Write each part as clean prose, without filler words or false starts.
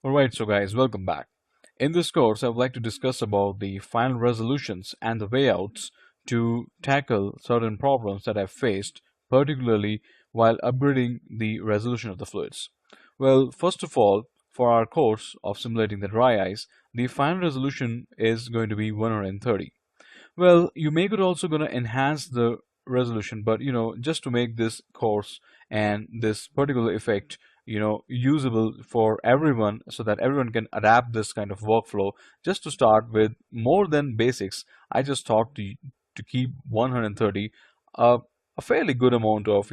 Alright, so guys, welcome back. In this course, I would like to discuss about the final resolutions and the way outs to tackle certain problems that I've faced, particularly while upgrading the resolution of the fluids. Well, first of all, for our course of simulating the dry ice, the final resolution is going to be 130. Well, you may could also gonna enhance the resolution, but just to make this course and this particular effect, usable for everyone so that everyone can adapt this kind of workflow, just to start with more than basics, I just thought to keep 130 a, a fairly good amount of,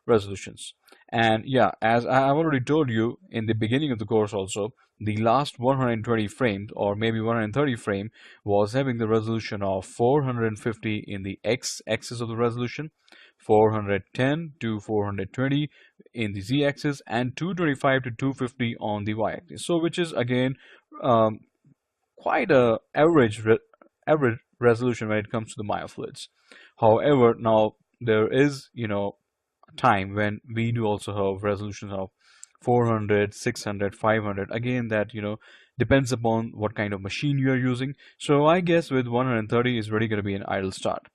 resolutions. And yeah, as I've already told you in the beginning of the course also, the last 120 frames or maybe 130 frame was having the resolution of 450 in the x-axis of the resolution, 410 to 420 in the z-axis, and 225 to 250 on the y-axis. So which is again um, quite a average resolution when it comes to the myofluids. However, now there is time when we do also have resolutions of 400, 600, 500. Again, that depends upon what kind of machine you are using. So I guess with 130 is really going to be an ideal start.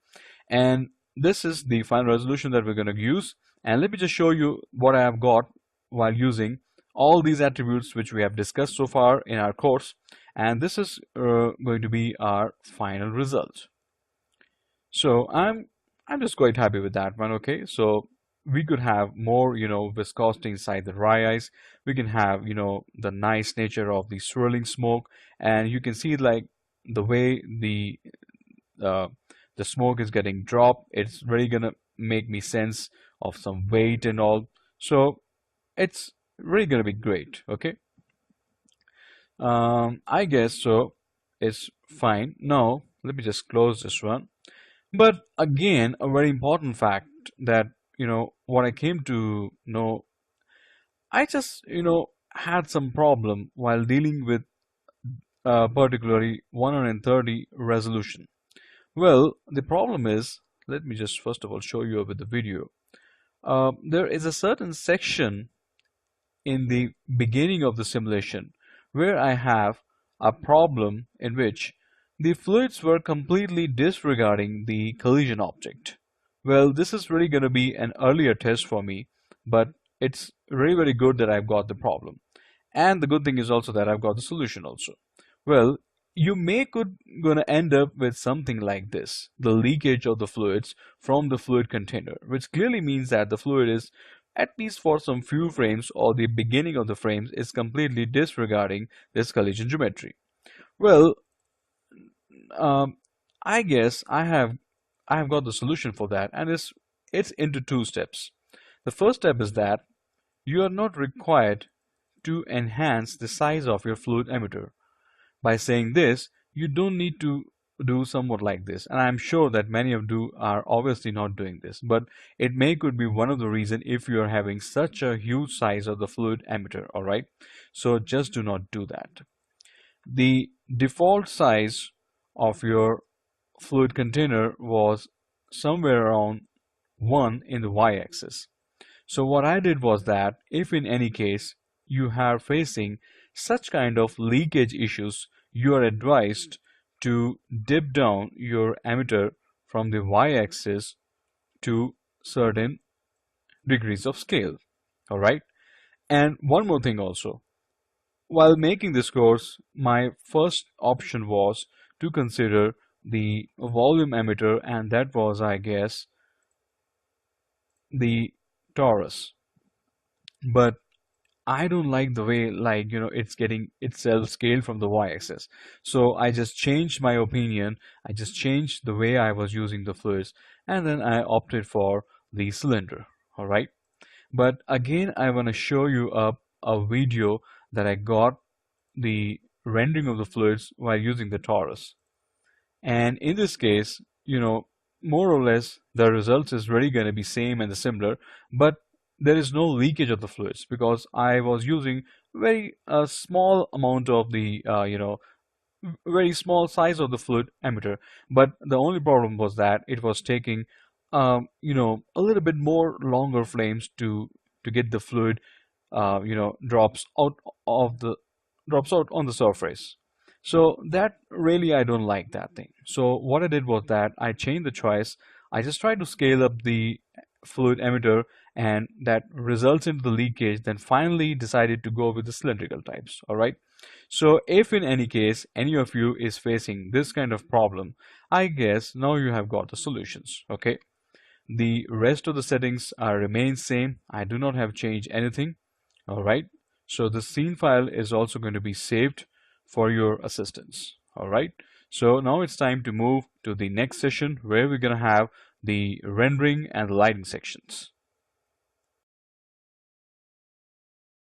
And this is the final resolution that we're going to use. And let me just show you what I have got while using all these attributes which we have discussed so far in our course. And this is going to be our final result. So I'm just quite happy with that one. Okay, so we could have more viscosity inside the dry ice. We can have the nice nature of the swirling smoke, and you can see like the way uh, the smoke is getting dropped. It's really gonna make me sense of some weight and all. So it's really gonna be great. Okay, I guess so. It's fine. Now let me just close this one. But again, a very important fact that what I came to know, I just had some problem while dealing with particularly 130 resolution. Well, the problem is, let me just first of all show you with the video. There is a certain section in the beginning of the simulation where I have a problem in which the fluids were completely disregarding the collision object. Well, this is really going to be an earlier test for me, but it's really very good that I've got the problem. And the good thing is also that I've got the solution also. Well, you may could gonna end up with something like this, the leakage of the fluids from the fluid container, which clearly means that the fluid is, at least for some few frames or the beginning of the frames, is completely disregarding this collision geometry. Well, um, I guess I have got the solution for that, and it's into two steps. The first step is that you are not required to enhance the size of your fluid emitter. By saying this, you don't need to do somewhat like this, and I'm sure that many of you are obviously not doing this, but it may could be one of the reason if you are having such a huge size of the fluid emitter. All right, so just do not do that. The default size of your fluid container was somewhere around 1 in the y-axis. So what I did was that if in any case you are facing such kind of leakage issues, you are advised to dip down your emitter from the y-axis to certain degrees of scale. Alright? And one more thing also. While making this course, my first option was to consider the volume emitter, and that was, I guess, the torus. But I don't like the way it's getting itself scaled from the y-axis. So I just changed my opinion. I just changed the way I was using the fluids, and then I opted for the cylinder. All right. But again, I want to show you a video that I got the rendering of the fluids while using the torus. And in this case, more or less the results is really going to be same and similar, but there is no leakage of the fluids because I was using very small amount of the very small size of the fluid emitter. But the only problem was that it was taking a little bit more longer flames to get the fluid drops out of the drops out on the surface. So that really, I don't like that thing. So what I did was that I changed the choice. I just tried to scale up the fluid emitter, and that results into the leakage, then finally decided to go with the cylindrical types. All right. So if in any case any of you is facing this kind of problem, I guess now you have got the solutions. Okay. The rest of the settings are remain same. I do not have changed anything. All right. So the scene file is also going to be saved for your assistance. All right. So now it's time to move to the next session where we're going to have the rendering and the lighting sections.